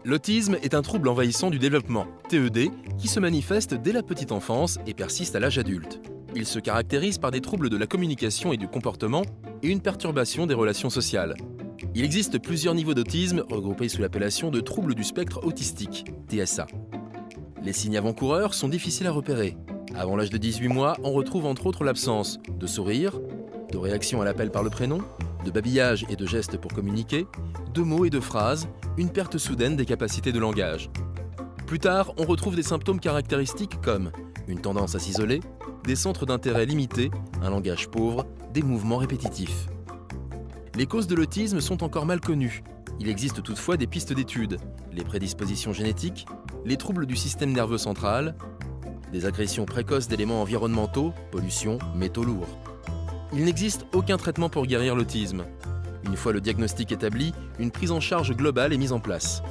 L'autisme est un trouble envahissant du développement, TED, qui se manifeste dès la petite enfance et persiste à l'âge adulte. Il se caractérise par des troubles de la communication et du comportement et une perturbation des relations sociales. Il existe plusieurs niveaux d'autisme regroupés sous l'appellation de troubles du spectre autistique, TSA. Les signes avant-coureurs sont difficiles à repérer. Avant l'âge de 18 mois, on retrouve entre autres l'absence de sourire, de réaction à l'appel par le prénom, de babillage et de gestes pour communiquer, de mots et de phrases, une perte soudaine des capacités de langage. Plus tard, on retrouve des symptômes caractéristiques comme une tendance à s'isoler, des centres d'intérêt limités, un langage pauvre, des mouvements répétitifs. Les causes de l'autisme sont encore mal connues. Il existe toutefois des pistes d'études, les prédispositions génétiques, les troubles du système nerveux central, des agressions précoces d'éléments environnementaux, pollution, métaux lourds. Il n'existe aucun traitement pour guérir l'autisme. Une fois le diagnostic établi, une prise en charge globale est mise en place.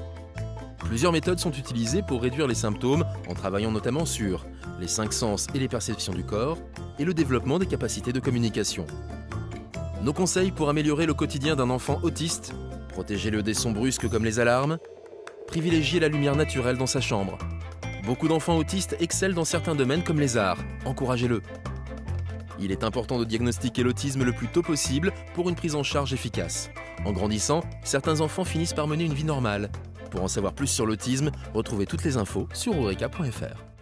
Plusieurs méthodes sont utilisées pour réduire les symptômes en travaillant notamment sur les 5 sens et les perceptions du corps et le développement des capacités de communication. Nos conseils pour améliorer le quotidien d'un enfant autiste: protégez-le des sons brusques comme les alarmes, privilégiez la lumière naturelle dans sa chambre. Beaucoup d'enfants autistes excellent dans certains domaines comme les arts, encouragez-le. Il est important de diagnostiquer l'autisme le plus tôt possible pour une prise en charge efficace. En grandissant, certains enfants finissent par mener une vie normale. Pour en savoir plus sur l'autisme, retrouvez toutes les infos sur eureka.fr.